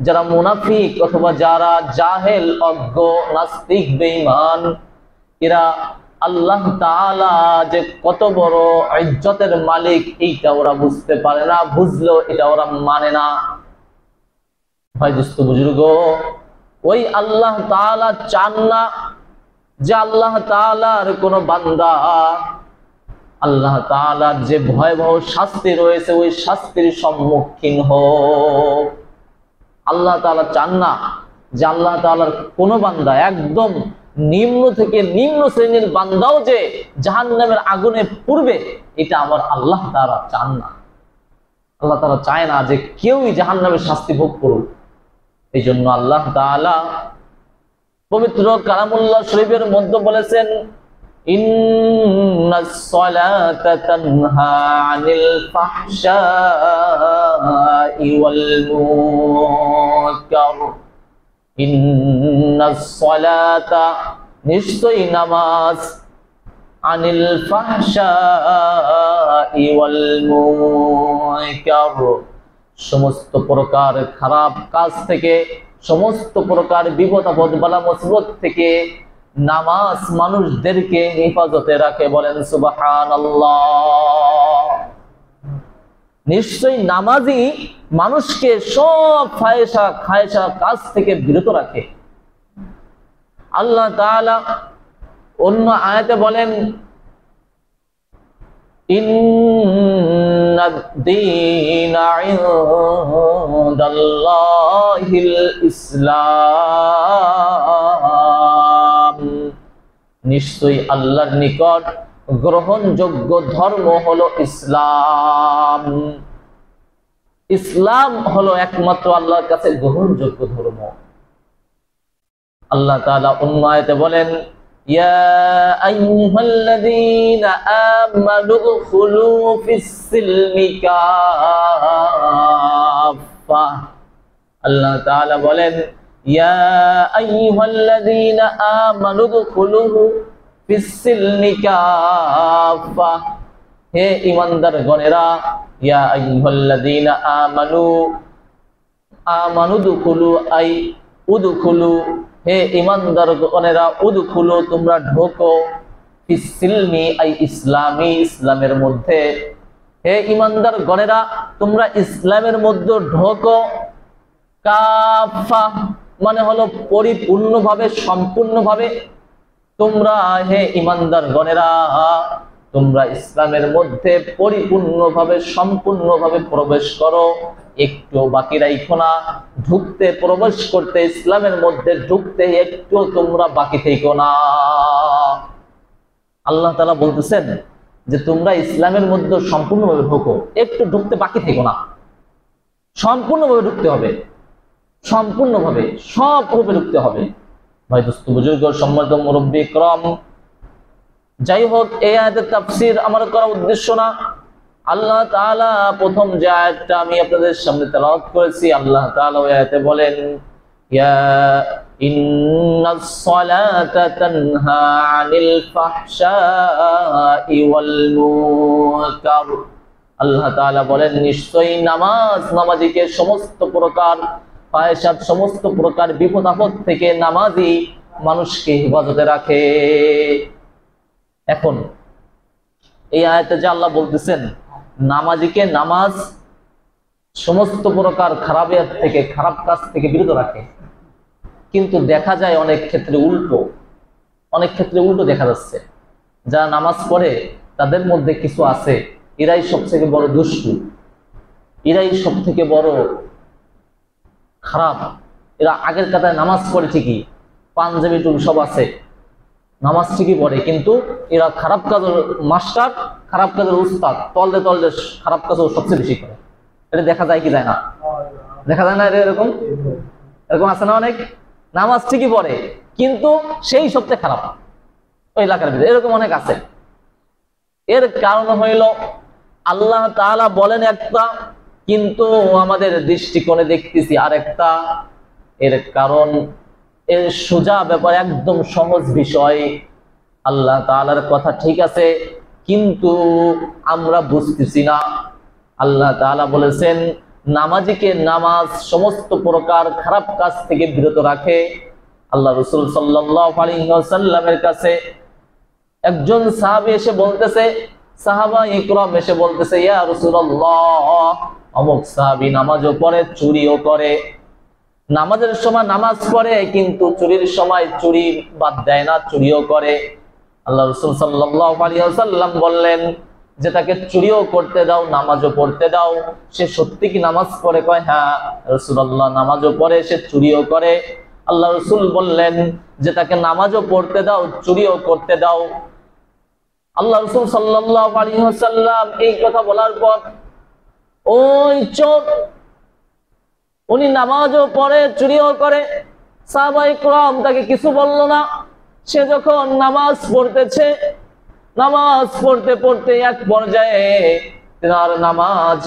যারা মুনাফিক অথবা যারা জাহেল, অজ্ঞ, নাস্তিক, বেঈমান, এরা আল্লাহ তাআলা যে কত বড় ইজ্জতের মালিক এইটা ওরা বুঝতে পারে না, বুঝলেও এটা ওরা মানে না। ভাই দোস্ত বুজুর্গ, ওই আল্লাহ তাআলা চান না যে আল্লাহ তাআলার কোন বান্দা আল্লাহ তাআলার যে ভয়াবহ শাস্তি রয়েছে ওই শাস্তির সম্মুখীন হোক। আল্লাহ তাআলা চান না যে আল্লাহ তাআলার কোন বান্দা, একদম নিম্ন থেকে নিম্ন শ্রেণীর বান্দাও যে জাহান্নামের আগুনে পুড়বে, এটা আমার আল্লাহ তাআলা চান না। আল্লাহ তাআলা চায় না যে কেউই জাহান্নামের শাস্তি ভোগ করুক। এই জন্য আল্লাহ তাআলা পবিত্র কালামুল্লাহ শরীফের মধ্যে বলেছেন, ইন্নাস সালাতা তানহা আনিল ফাহশাই ওয়াল মুনকার। ইন্নাস সালাতা, নিশ্চয়ই নামাজ, আনিল ফাহশাই ওয়াল মুনকার, সমস্ত প্রকার খারাপ কাজ থেকে, সমস্ত প্রকার বিপদ আপদ বালা মুসিবত থেকে নামাজ মানুষদেরকে হেফাজতে রাখে। বলেন সুবহানাল্লাহ। নিশ্চয়ই নামাজই মানুষকে সব ফায়সা খায়সা কাজ থেকে বিরত রাখে। আল্লাহ তাআলা অন্য আয়াতে বলেন, ইন্নাদ-দীনা ইনদাল্লাহিল ইসলাম, নিশ্চয়ই আল্লাহর নিকট গ্রহণযোগ্য ধর্ম হলো ইসলাম। ইসলাম হলো একমাত্র আল্লাহর কাছে গ্রহণযোগ্য ধর্ম। আল্লাহ তাআলা অন্য আয়াতে বলেন, ইয়া আইয়ুহাল্লাযীনা আমানু উদখুলু ফিস-সিলমি কাফা। আল্লাহ তাআলা বলেন, ইয়া আইয়ুহাল্লাযীনা আমানু উদখুলু ফিস-সিলমি কাফা, হে ঈমানদারগণেরা, ইয়া আইয়ুহাল্লাযীনা আমানু, আমানু উদখুলু আই উদখুলু, হে ঈমানদারগণেরা, উদখুলু, তোমরা ঢোকো, ফিস-সিলমি আই ইসলামি, ইসলামের মধ্যে। হে ঈমানদারগণেরা, তোমরা ইসলামের মধ্যে ঢোকো। কাফা মানে হলো পরিপূর্ণভাবে, সম্পূর্ণভাবে। তোমরা হে ঈমানদারগণেরা, তোমরা ইসলামের মধ্যে পরিপূর্ণভাবে, সম্পূর্ণভাবে প্রবেশ করো, একটু বাকি রাখো না। ঢুকতে, প্রবেশ করতে, ইসলামের মধ্যে ঢুকতে একটু তোমরা বাকি থেকো না। আল্লাহ তাআলা বলতেছেন যে তোমরা ইসলামের মধ্যে সম্পূর্ণভাবে ঢুকো, একটু ঢুকতে বাকি থেকো না। সম্পূর্ণভাবে ঢুকতে হবে, সম্পূর্ণভাবে সব রূপে ঢুকতে হবে। ভাই দোস্ত বুজুর্গ, সম্মানিত মুরব্বী ইকরাম, যাই হোক, এই আয়াতের তাফসীর আমার করার উদ্দেশ্য না। আল্লাহ তাআলা প্রথম যে আয়াতটা আমি আপনাদের সামনে তেলাওয়াত করেছি, আল্লাহ তাআলা ওই আয়াতে বলেন, ইয়া ইন্নাস সালাতা তানহা আনিল ফাহশাই ওয়াল মুনকার। আল্লাহ তাআলা বলেন, নিশ্চয়ই নামাজ নামাজিকে সমস্ত প্রকার ফায়সাত, সমস্ত প্রকার বিপদ আপদ থেকে নামাজি মানুষকে হেফাজতে রাখে। এখন এই আয়াতে যে আল্লাহ বলতেছেন নামাজিকে নামাজ সমস্ত প্রকার খারাপিয়াত থেকে, খারাপ কাজ থেকে বিরত রাখে, কিন্তু দেখা যায় অনেক ক্ষেত্রে উল্টো, অনেক ক্ষেত্রে উল্টো দেখা যাচ্ছে। যারা নামাজ পড়ে তাদের মধ্যে কিছু আছে, এরাই সব থেকে বড় দুষ্টু, এরাই সব থেকে বড় খারাপ। এরা আগের কাতায় নামাজ পড়ে ঠিকই, পাঞ্জাবি টুল সব আছে, নামাজ ঠিকই পড়ে, কিন্তু এরা খারাপ কাজের মাস্টার, খারাপ কাজের উস্তাদ, তলদে তলদে খারাপ কাজও সবচেয়ে বেশি করে। এটা দেখা যায় কি যায় না? দেখা যায় না? এরকম এরকম আছে না? অনেক নামাজ ঠিকই পড়ে কিন্তু সেই সবচেয়ে খারাপ ওই এলাকার ভিতরে, এরকম অনেক আছে। এর কারণ হইল আল্লাহ তাআলা বলেন একটা, কিন্তু আমাদের দৃষ্টিকোণে দেখতেছি আরেকটা। এর কারণ, এর সোজা ব্যাপার, একদম সহজ বিষয়। আল্লাহ তাআলার কথা ঠিক আছে, কিন্তু আমরা বুঝতেছি না। আল্লাহ তাআলা বলেছেন, নামাজিকে নামাজ সমস্ত প্রকার খারাপ কাজ থেকে বিরত রাখে। আল্লাহ রাসূল সাল্লাল্লাহু আলাইহি ওয়াসাল্লামের কাছে একজন সাহাবী এসে বলতেছে, সাহাবা ইকরাম এসে বলতেছে, ইয়া রাসূলুল্লাহ, অমুক সাহাবী নামাজও পড়ে, চুরিও করে। নামাজের সময় নামাজ পড়ে, কিন্তু চুরির সময় চুরি বাদ দেয় না, চুরিও করে। আল্লাহ রাসূল সাল্লাল্লাহু আলাইহি ওয়াসাল্লাম বললেন যে তাকে চুরিও করতে দাও, নামাজও পড়তে দাও। সে সত্যি কি নামাজ পড়ে? কয় হ্যাঁ রাসূলুল্লাহ, নামাজও পড়ে, সে চুরিও করে। আল্লাহ রাসূল বললেন যে তাকে নামাজও পড়তে দাও, চুরিও করতে দাও। আল্লাহ রাসূল সাল্লাল্লাহু আলাইহি ওয়াসাল্লাম এই কথা বলার পর ওই চোর, উনি নামাজও পড়ে, চুরিও করে, সাহাবায়ে কেরাম তাকে কিছু বলল না। সে যখন নামাজ পড়তেছে, নামাজ পড়তে পড়তে এক পর্যায়ে তার নামাজ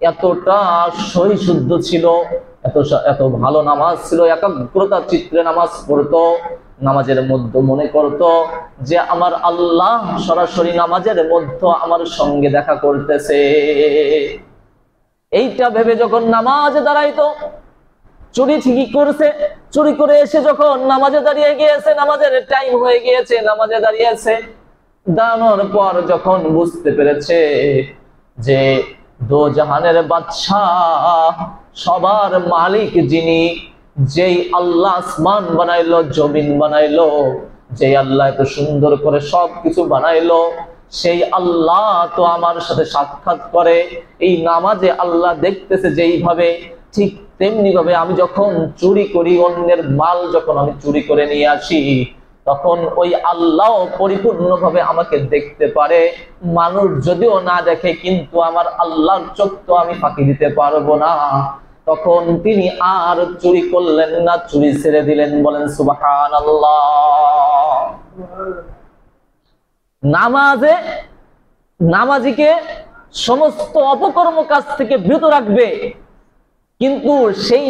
এতটা সহিশুদ্ধ ছিল, এত ভালো নামাজ ছিল, একাগ্রতা চিত্রে নামাজ পড়তো। নামাজের মধ্যে মনে করতো যে আমার আল্লাহ সরাসরি নামাজের মধ্যে আমার সঙ্গে দেখা করতেছে। এইটা ভেবে যখন নামাজে দাঁড়াইতো, চুরি ঠিকই করছে, চুরি করে এসে যখন নামাজে দাঁড়িয়ে গিয়েছে, নামাজের টাইম হয়ে গিয়েছে, নামাজে দাঁড়িয়েছে, দাঁড়ানোর পর যখন বুঝতে পেরেছে যে দো জাহানের বাদশাহ, সবার মালিক যিনি, যেই আল্লাহ আসমান বানাইলো, জমিন বানাইলো, যেই আল্লাহ এত সুন্দর করে সবকিছু বানাইলো, সেই আল্লাহ তো আমার সাথে সাক্ষাৎ করে। এই নামাজে আল্লাহ দেখতেছে যেইভাবে, ঠিক তেমনি ভাবে আমি যখন চুরি করি, অন্যের মাল যখন আমি চুরি করে নিয়ে আসি, তখন ওই আল্লাহ পরিপূর্ণভাবে আমাকে দেখতে পারে। মানুষ যদিও না দেখে, কিন্তু আমার আল্লাহর চোখ তো আমি ফাঁকি দিতে পারবো না। তখন তিনি আর চুরি করলেন না, চুরি ছেড়ে দিলেন। বলেন সুবহানাল্লাহ। নামাজিকে সমস্ত অপকর্ম কাজ থেকে বিরত রাখবে, কিন্তু সেই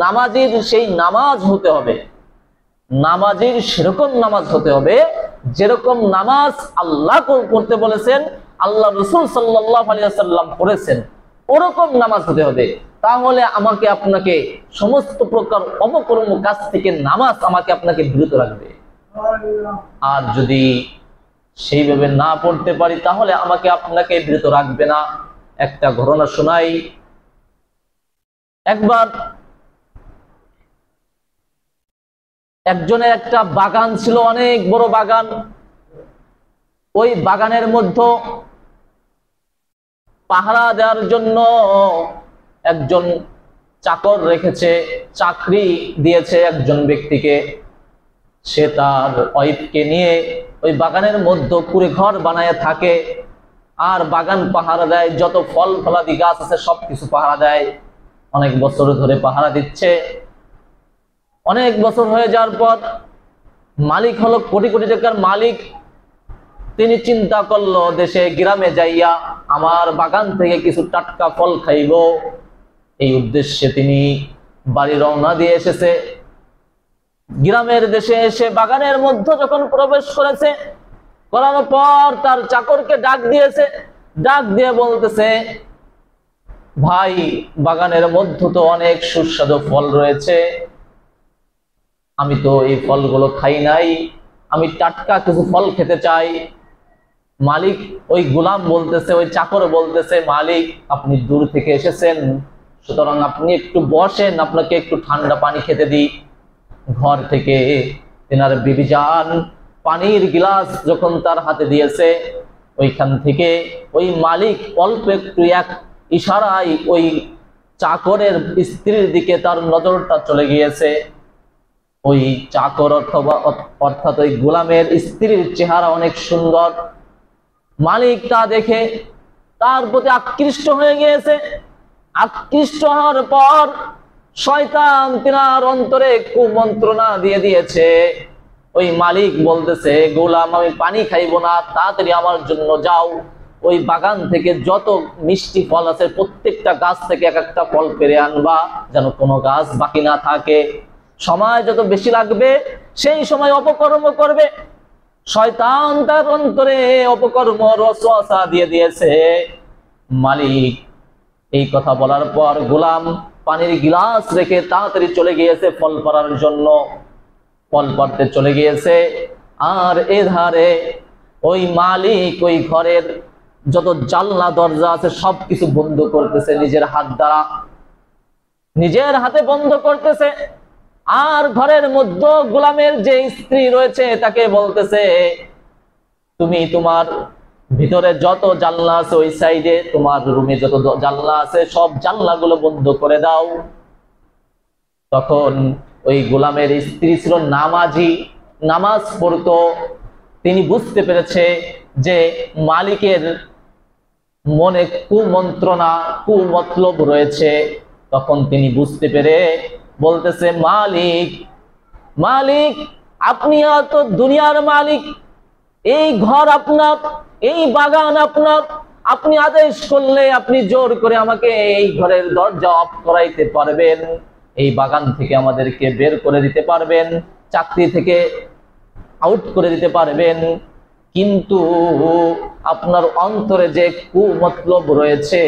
নামাজের সেই নামাজ হতে হবে, নামাজের সেরকম নামাজ হতে হবে যেরকম নামাজ আল্লাহ করতে বলেছেন, আল্লাহ রাসূল সাল্লাল্লাহু আলাইহি ওয়াসাল্লাম করেছেন, ওরকম নামাজ হতে হবে। তাহলে আমাকে আপনাকে সমস্ত প্রকার অপকর্ম কাজ থেকে নামাজ আমাকে আপনাকে বিরত রাখবে। আর যদি সেইভাবে না পড়তে পারি, তাহলে আমাকে আপনাকে বিরত রাখবে না। একটা ঘটনা শোনাই। একবার একজনের একটা বাগান ছিল, অনেক বড় বাগান। ওই বাগানের মধ্যে পাহারা দেওয়ার জন্য একজন চাকর রেখেছে, চাকরি দিয়েছে একজন ব্যক্তিকে। সে তার ওয়াইফকে নিয়ে ওই বাগানের মধ্যে পুরো ঘর বানায় থাকে, আর বাগান পাহারা দেয়, যত ফল ফলাদি গাছ আছে সবকিছু পাহারা দেয়। অনেক বছর ধরে পাহারা দিচ্ছে। অনেক বছর হয়ে যাওয়ার পর মালিক হলো কোটি কোটি টাকার মালিক। তিনি চিন্তা করলো দেশে গ্রামে যাইয়া আমার বাগান থেকে কিছু টাটকা ফল খাইব। এই উদ্দেশ্যে তিনি বাড়ি রওনা দিয়ে এসেছে। গ্রামের দেশে এসে বাগানের মধ্যে যখন প্রবেশ করেছে, করার পর তার চাকরকে ডাক দিয়েছে। ডাক দিয়ে বলতেছে, ভাই, বাগানের মধ্যে তো অনেক সুস্বাদু ফল রয়েছে, আমি তো এই ফলগুলো খাই নাই, আমি টাটকা কিছু ফল খেতে চাই। মালিক, ওই গোলাম বলতেছে, ওই চাকর বলতেছে, মালিক আপনি দূর থেকে এসেছেন, সুতরাং আপনি একটু বসেন, আপনাকে একটু ঠান্ডা পানি খেতে দিই। ঘর থেকে তেনার বিবি জান পানির গ্লাস যখন তার হাতে দিয়েছে, ওইখান থেকে ওই মালিক অল্প একটু এক ইশারায় ওই চাকরের স্ত্রীর দিকে তার নজরটা চলে গিয়েছে। ওই চাকর অর্থাৎ ওই গোলামের স্ত্রীর চেহারা অনেক সুন্দর। মালিক তা দেখে তার প্রতি আকৃষ্ট হয়ে গিয়েছে। আকৃষ্ট হওয়ার পর শয়তান তিনার অন্তরে কুমন্ত্রণা দিয়ে দিয়েছে। ওই মালিক বলতেছে, গোলাম আমি পানি খাইবো না, তাড়াতাড়ি আমার জন্য যাও, ওই বাগান থেকে যত মিষ্টি ফল আছে প্রত্যেকটা গাছ থেকে এক একটা ফল পেরে আনবা, যেন কোনো গাছ বাকি না থাকে। সময় যত বেশি লাগবে সেই সময় অপকর্ম করবে। শয়তান তার অন্তরে অপকর্ম ওয়াসওয়াসা দিয়ে দিয়েছে। মালিক এই কথা বলার পর গোলাম পানির গিলাস রেখে তাড়াতাড়ি চলে গিয়েছে ফল পাড়ার জন্য। ফল পাড়তে চলে গিয়েছে, আর এধারে ওই মালিক ওই ঘরের যত জানলা দরজা আছে সবকিছু বন্ধ করতেছে নিজের হাত দ্বারা, নিজের হাতে বন্ধ করতেছে। আর ঘরের মধ্যে গোলামের যে স্ত্রী রয়েছে তাকে বলতেছে, তুমি তোমার ভিতরে যত জানলা আছে ওই সাইডে, তোমার রুমে যত জানলা আছে সব জানলাগুলো বন্ধ করে দাও। তখন ওই গোলামের স্ত্রী ছিল নামাজি, নামাজ পড়তো। তিনি বুঝতে পেরেছে যে মালিকের মনে কুমন্ত্রণা কুমতলব রয়েছে। তখন তিনি বুঝতে পেরে বলতেছে, মালিক মালিক আপনি তো দুনিয়ার মালিক, এই ঘর আপনার, এই বাগান আপনার, আপনি আদেশ করলে আপনি জোর করে আমাকে এই ঘরের দরজা অফ করাইতে পারবেন, এই বাগান থেকে আমাদেরকে বের করে দিতে পারবেন, চাকরি থেকে আউট করে দিতে পারবেন, কিন্তু আপনার অন্তরে যে কুমতলব রয়েছে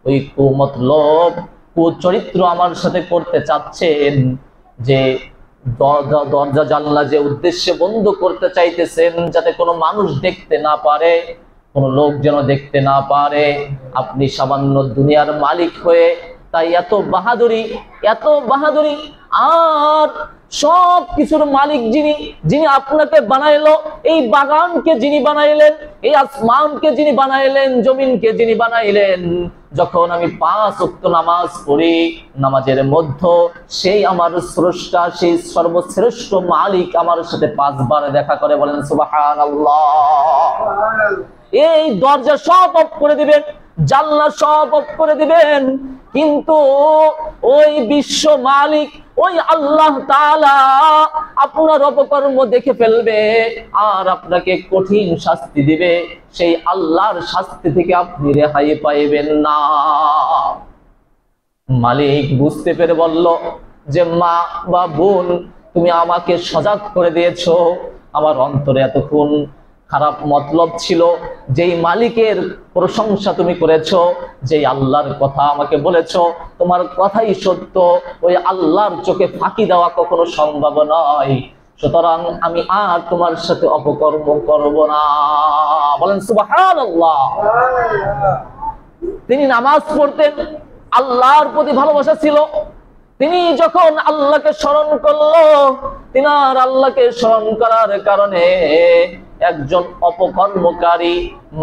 ওই কুমতলব কুচরিত্র আমার সাথে করতে চাচ্ছেন, যে দরজা জানলা যে উদ্দেশ্যে বন্ধ করতে চাইতেছেন যাতে কোনো মানুষ দেখতে না পারে, কোনো লোক যেন দেখতে না পারে, আপনি সামান্য দুনিয়ার মালিক হয়ে তাই এত বাহাদুরি, এত বাহাদুরি। আর সব কিছুর মালিক যিনি, যিনি আপনাকে বানাইলো, এই বাগানকে যিনি বানাইলেন, এই আসমানকে যিনি বানাইলেন, জমিনকে যিনি বানাইলেন, যখন আমি 5 ওয়াক্ত নামাজ পড়ি, নামাজের মধ্যে সেই আমার স্রষ্টা, সেই সর্বশ্রেষ্ঠ মালিক আমার সাথে 5 বার দেখা করে, বলেন সুবহানাল্লাহ। এই দরজা সব অফ করে দিবেন, জানলা সব অফ করে দিবেন, কিন্তু ওই বিশ্ব মালিক ওই আল্লাহ তাআলা আপনার অপকর্ম দেখে ফেলবে আর আপনাকে কঠিন শাস্তি দিবে, সেই আল্লাহর শাস্তি থেকে আপনি রেহাই পাইবেন না। মালিক বুঝতে পেরে বলল যে, মা বা বোন তুমি আমাকে সজাগ করে দিয়েছো, আমার অন্তরে এতক্ষণ খারাপ মতলব ছিল, যেই মালিকের প্রশংসা তুমি করেছো, যেই আল্লাহর কথা আমাকে বলেছো, তোমার কথাই সত্য, ওই আল্লাহর চোখে ফাঁকি দেওয়া কখনো সম্ভব নয়, সুতরাং আমি আর তোমার সাথে অপকর্ম করব না, বলেন সুবহানাল্লাহ। তিনি নামাজ পড়তেন, আল্লাহর প্রতি ভালোবাসা ছিল। তিনি যখন আল্লাহকে স্মরণ করলো, তিনি আর আল্লাহকে স্মরণ করার কারণে একজন অপকর্মকারী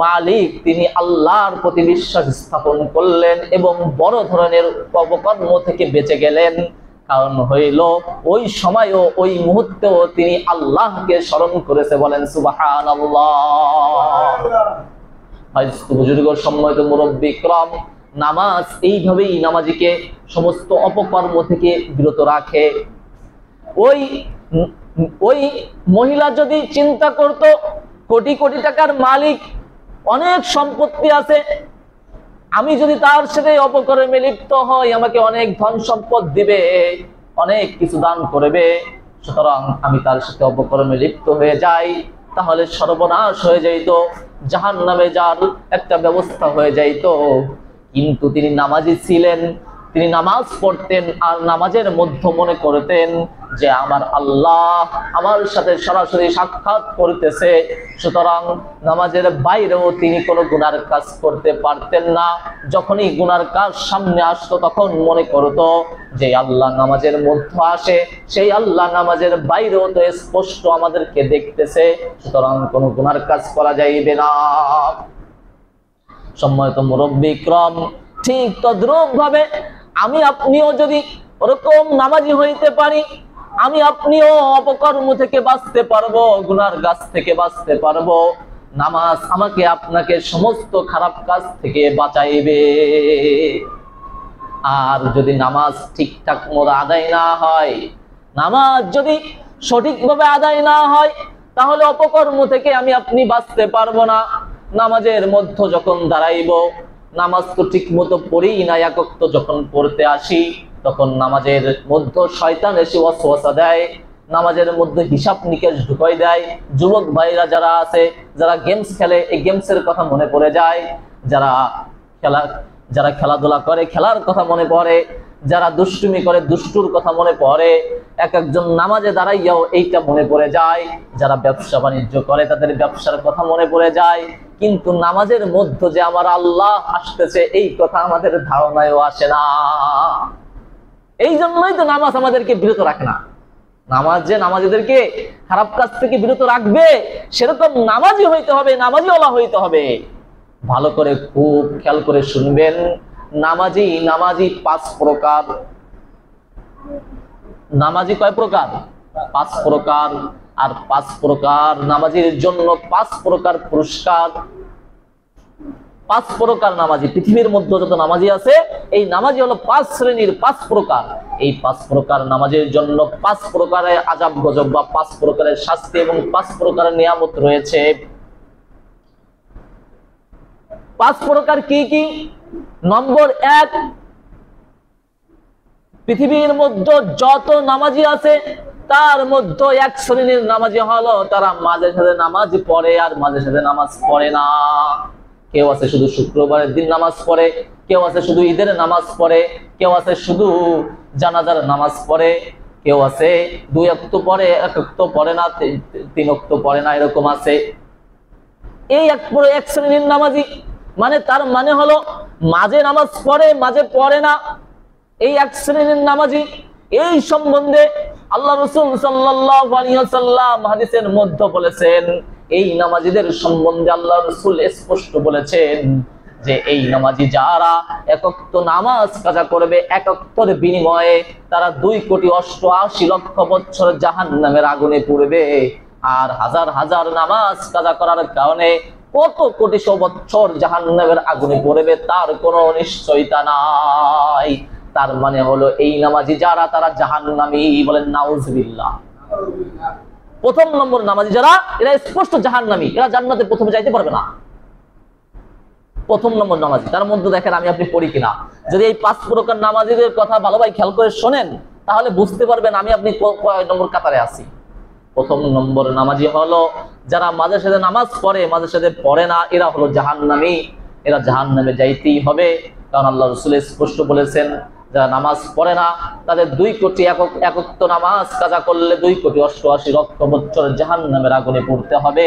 মালিক তিনি আল্লাহর প্রতি বিশ্বাস স্থাপন করলেন এবং বড় ধরনের অপকর্ম থেকে বেঁচে গেলেন। কারণ হইল ওই সময়ও ওই মুহূর্তেও তিনি আল্লাহকে স্মরণ করেছে, বলেন সুবহানাল্লাহ। বুজুর্গ, সম্মানিত মুরব্বী ইকরাম, নামাজ এইভাবেই নামাজিকে সমস্ত অপকর্ম থেকে বিরত রাখে। ওই মহিলা যদি চিন্তা করত কোটি কোটি টাকার মালিক, অনেক সম্পত্তি আছে, আমি যদি তার সাথে অপকর্মে লিপ্ত হই আমাকে অনেক ধন সম্পদ দিবে, অনেক কিছু দান করবে, সুতরাং আমি তার সাথে অপকর্মে লিপ্ত হয়ে যাই, তাহলে সর্বনাশ হয়ে যাইত, জাহান্নামে যার একটা ব্যবস্থা হয়ে যাইত। কিন্তু তিনি নামাজি ছিলেন, তিনি নামাজ পড়তেন আর নামাজের মধ্যে মনে করতেন যে আমার আল্লাহ আমার সাথে সরাসরি সাক্ষাৎ করতেছে, সুতরাং নামাজের বাইরেও তিনি কোনো গুনার কাজ করতে পারতেন না। যখনই গুনার কাজ সামনে আসতো তখন মনে করতো যে আল্লাহ নামাজের মধ্যে আসে, সেই আল্লাহ নামাজের বাইরেও তো স্পষ্ট আমাদেরকে দেখতেছে, সুতরাং কোনো গুনার কাজ করা যাইবে না। সম্মানিত মুরব্বী ইকরাম, ঠিক তদ্রূপ ভাবে আমি আপনিও যদি ওরকম নামাজি হইতে পারি, আমি আপনিও অপকর্ম থেকে বাঁচতে পারবো, গুনার গাছ থেকে বাঁচতে পারবো। নামাজ আমাকে আপনাকে সমস্ত খারাপ কাজ থেকে বাঁচাইবে। আর যদি নামাজ ঠিকঠাক মতো আদায় না হয়, নামাজ যদি সঠিকভাবে আদায় না হয়, তাহলে অপকর্ম থেকে আমি আপনি বাঁচতে পারবো না। নামাজের মধ্যে যখন দাঁড়াইব, নামাজ তো ঠিক মতো পড়েই না, এক ওয়াক্ত যখন পড়তে আসি তখন নামাজের মধ্যে শয়তান এসে ওয়াসওয়াসা দেয়, নামাজের মধ্যে হিসাব নিকেশ ঢুকাই দেয়। যুবক ভাইরা যারা আছে, যারা গেমস খেলে, এই গেমসের কথা মনে পড়ে যায়, যারা খেলা যারা খেলাধুলা করে খেলার কথা মনে পড়ে, যারা দুষ্টুমি করে দুষ্টুর কথা মনে পড়ে, এক একজন নামাজে দাঁড়াইয়াও এইটা মনে পড়ে যায়, যারা ব্যবসা বাণিজ্য করে তাদের ব্যবসার কথা মনে পড়ে যায়, কিন্তু নামাজের মধ্যে যে আমার আল্লাহ আসতেছে এই কথা আমাদের ধারণায়ও আসে না। এই জন্যই তো নামাজ আমাদেরকে বিরত রাখে না। নামাজ যে নামাজীদেরকে খারাপ কাজ থেকে বিরত রাখবে, সেরকম নামাজি হইতে হবে, নামাজিওয়ালা হইতে হবে। ভালো করে খুব খেয়াল করে শুনবেন, নামাজি 5 প্রকার। নামাজি কয় প্রকার? 5 প্রকার। আর 5 প্রকার নামাজির জন্য 5 প্রকার পুরস্কার। 5 প্রকার নামাজি, পৃথিবীর মধ্যে যত নামাজি আছে এই নামাজি হলো 5 শ্রেণীর, 5 প্রকার। এই 5 প্রকার নামাজের জন্য 5 প্রকারের আযাব গজব বা 5 প্রকারের শাস্তি এবং 5 প্রকারের নিয়ামত রয়েছে। 5 প্রকার কি কি? নম্বর 1, পৃথিবীর মধ্যে যত নামাজি আছে তার মধ্যে 1 শ্রেণীর নামাজি হলো তারা মাঝে সাঝে নামাজ পড়ে আর মাঝে সাঝে নামাজ পড়ে না। কেউ আছে শুধু শুক্রবারের দিন নামাজ পড়ে, কেউ আছে শুধু ঈদের নামাজ পড়ে, কেউ আছে শুধু জানাজার নামাজ পড়ে, কেউ আছে 2 ওয়াক্ত পড়ে, 1 ওয়াক্ত পড়ে না, 3 ওয়াক্ত পড়ে না, এরকম আছে। এই এক শ্রেণীর নামাজি, মানে তার মানে হলো মাঝে নামাজ পড়ে মাঝে পড়ে না, এই 1 শ্রেণীর নামাজি। এই সম্বন্ধে আল্লাহ রাসূল সাল্লাল্লাহু আলাইহি ওয়াসাল্লাম হাদিসের মধ্যে বলেছেন, এই নামাজিদের সম্বন্ধে আল্লাহ রাসূল স্পষ্ট বলেছেন যে এই নামাজি যারা 1 ওয়াক্ত নামাজ কাজা করবে, 1 ওয়াক্তের বিনিময়ে তারা 2,88,00,000 বছর জাহান্নামের আগুনে পুড়বে। আর হাজার হাজার নামাজ কাজা করার কারণে কত কোটি বছর জাহান্নামের আগুনে পড়বে তার কোনো নিশ্চয়তা নাই। তার মানে হলো এই নামাজি যারা তারা জাহান্নামী। বলেন নাউজুবিল্লাহ। প্রথম নম্বর নামাজি যারা, এরা স্পষ্ট জাহান্নামী, এরা জান্নাতে প্রথমে যাইতে পারবে না। প্রথম নম্বর নামাজি। তার মধ্যে দেখেন আমি আপনি পড়ি কিনা। যদি এই 5 প্রকার নামাজিদের কথা ভালোভাবে খেয়াল করে শোনেন তাহলে বুঝতে পারবেন আমি আপনি কয় নম্বর কাতারে আছি। প্রথম নম্বর নামাজি হলো যারা মাঝে সাথে নামাজ পড়ে মাঝে সাথে পড়ে না, এরা হলো জাহান্নামী। এরা জাহান্নামে যাইতেই হবে, কারণ আল্লাহ রাসূল স্পষ্ট বলেছেন যারা নামাজ পড়ে না তাদের 2 কোটি 1 ওয়াক্ত নামাজ কাজা করলে 2,88,00,000 বছর জাহান্নামের আগুনে পড়তে হবে।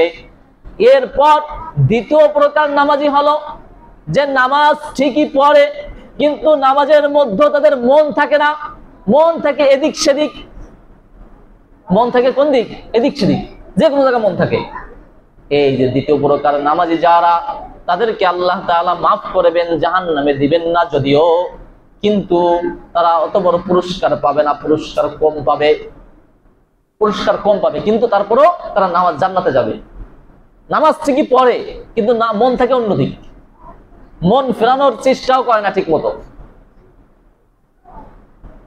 এরপর দ্বিতীয় প্রকার নামাজি হলো যে নামাজ ঠিকই পড়ে কিন্তু নামাজের মধ্যে তাদের মন থাকে না, মন থাকে এদিক সেদিক। মন থাকে কোন দিক? এদিক সেদিক, যে কোনো জায়গায় মন থাকে। এই যে দ্বিতীয় প্রকার নামাজি যারা, তাদেরকে আল্লাহ তাআলা মাফ করবেন, জাহান্নামে দিবেন না যদিও, কিন্তু তারা অত বড় পুরস্কার পাবে না, পুরস্কার কম পাবে, কিন্তু তারপরও তারা নামাজ জান্নাতে যাবে। নামাজ ঠিকই পড়ে কিন্তু না, মন থাকে অন্যদিক, মন ফেরানোর চেষ্টাও করে না ঠিক মতো।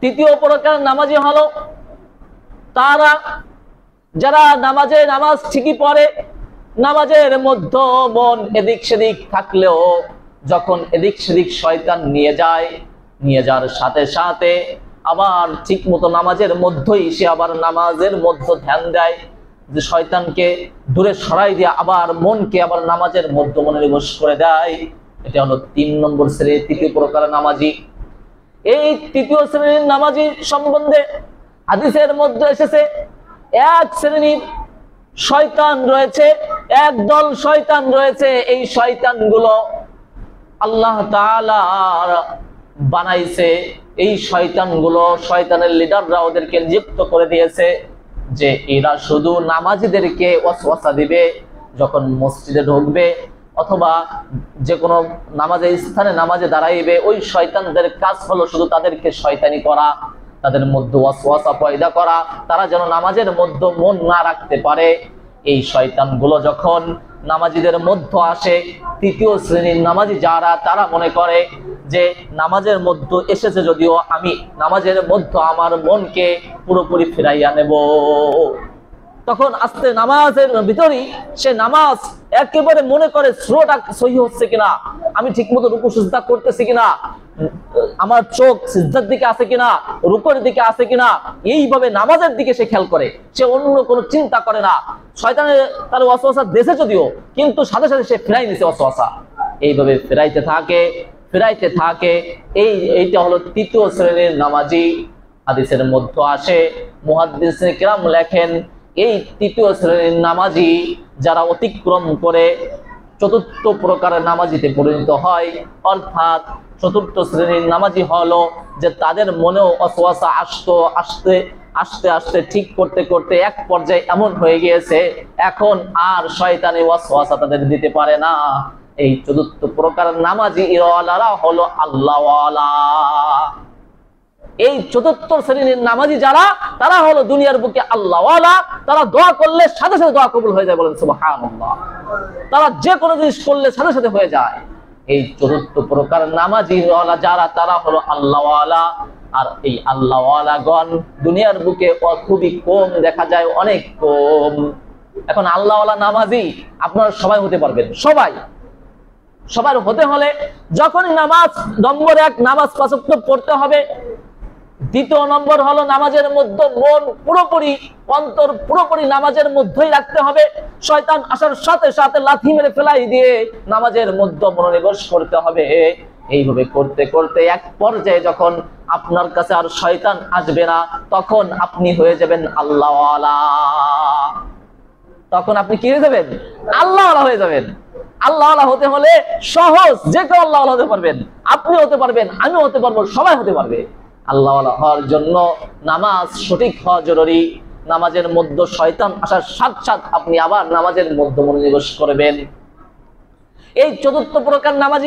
তৃতীয় প্রকার নামাজি হলো তারা যারা নামাজ ঠিকই পড়ে, নামাজের মধ্যে মন এদিক সেদিক থাকলেও যখন এদিক সেদিক শয়তান নিয়ে যাওয়ার সাথে সাথে আবার ঠিক মতো নামাজের মধ্যেই সে আবার নামাজের মধ্যে ধ্যান দেয়, যে শয়তানকে দূরে সরাই দিয়ে আবার মনকে আবার নামাজের মধ্যে মনোনিবেশ করে দেয়। এটা হলো 3 নম্বর শ্রেণীর তৃতীয় প্রকার নামাজি। এই তৃতীয় শ্রেণীর নামাজি সম্বন্ধে হাদিসের মধ্যে এসেছে 1 শ্রেণীর শয়তান রয়েছে, একদল শয়তান রয়েছে। এই শয়তানগুলো আল্লাহ তাআলা বানাইছে, এই শয়তানগুলো, শয়তানের লিডাররা ওদেরকে নিযুক্ত করে দিয়েছে যে এরা শুধু নামাজিদেরকে ওয়াসওয়াসা দিবে যখন মসজিদে ঢুকবে অথবা যে কোনো নামাজের স্থানে নামাজে দাঁড়াইবে। ওই শয়তানদের কাজ হলো শুধু তাদেরকে শয়তানি করা, তাদের মধ্যে ওয়াসওয়াসা পয়দা করা, তারা যেন নামাজের মধ্যে মন না রাখতে পারে। এই শয়তানগুলো যখন নামাজিদের মধ্যে আসে, তৃতীয় শ্রেণীর নামাজি যারা, তারা মনে করে যে নামাজের মধ্যে এসেছে যদিও আমি নামাজের মধ্যে আমার মনকে পুরোপুরি ফিরাইয়া নেব। তখন আস্তে নামাজের ভিতরেই সে নামাজ একেবারে মনে করে স্লোটা সহি হচ্ছে কিনা, আমি ঠিক মতো রুকু সিজদা করতেছি কিনা, আমার চোখ সিজদার দিকে আছে কিনা, রুকুর দিকে আছে কিনা, এইভাবে নামাজের দিকে সে খেয়াল করে, সে অন্য কোনো চিন্তা করে না। শয়তানের তার ওয়াসওয়াসা দেশে যদিও, কিন্তু সাথে সাথে সে ফিরাই নিছে ওয়াসওয়াসা। এইভাবে ফেরাইতে থাকে, ফিরাইতে থাকে। এইটা হলো তৃতীয় শ্রেণীর নামাজি। হাদিসের মধ্যে আসে, মুহাদ্দিসিনে কিরাম লেখেন, এই তৃতীয় শ্রেণীর নামাজি যারা অতিক্রম করে চতুর্থ প্রকারের নামাজিতে পরিণত হয়, অর্থাৎ চতুর্থ শ্রেণীর নামাজি হলো যে তাদের মনেও ওয়াসওয়াসা আস্তে আস্তে ঠিক করতে করতে এক পর্যায়ে এমন হয়ে গিয়েছে এখন আর শয়তানি ওয়াসওয়াসা তাদের দিতে পারে না। এই চতুর্থ প্রকারের নামাজি ইরাওয়ালারা হলো আল্লাহওয়ালা। এই চতুর্থ শ্রেণীর নামাজি যারা, তারা হলো দুনিয়ার বুকে আল্লাহওয়ালা। তারা দোয়া করলে সাথে সাথে দোয়া কবুল হয়ে যায়, বলেন সুবহানাল্লাহ। তারা যে কোনো জিনিস করলে সাথে সাথে হয়ে যায়। এই চতুর্থ প্রকার নামাজি যারা, তারা হলো আল্লাহওয়ালা। আর এই আল্লাহওয়ালাগণ দুনিয়ার বুকে খুবই কম দেখা যায়, অনেক কম। এখন আল্লাহওয়ালা নামাজি আপনারা সবাই হতে পারবেন, সবার হতে হলে যখন নামাজ, নম্বর 1 নামাজ 5 ওয়াক্ত পড়তে হবে। দ্বিতীয় নম্বর হলো নামাজের মধ্যে মন পুরোপুরি, অন্তর পুরোপুরি নামাজের মধ্যেই রাখতে হবে। শয়তান আসার সাথে সাথে লাথি মেরে ফেলাই দিয়ে নামাজের মধ্যে মনোনিবেশ করতে হবে। এইভাবে করতে করতে এক পর্যায়ে যখন আপনার কাছে আর শয়তান আসবে না, তখন আপনি হয়ে যাবেন আল্লাহওয়ালা। তখন আপনি কি হয়ে যাবেন? আল্লাহওয়ালা হয়ে যাবেন। আল্লাহওয়ালা হতে হলে সহজ, যে কেউ আল্লাহওয়ালা হতে পারবেন। আপনি হতে পারবেন, আমি হতে পারবো, সবাই হতে পারবে। আল্লাহওয়ালা হওয়ার জন্য নামাজ সঠিক হওয়া জরুরি। নামাজের মধ্যে শয়তান আসার সাথে সাথে আপনি আবার নামাজের মধ্যে মনোনিবেশ করবেন। এই চতুর্থ প্রকার নামাজি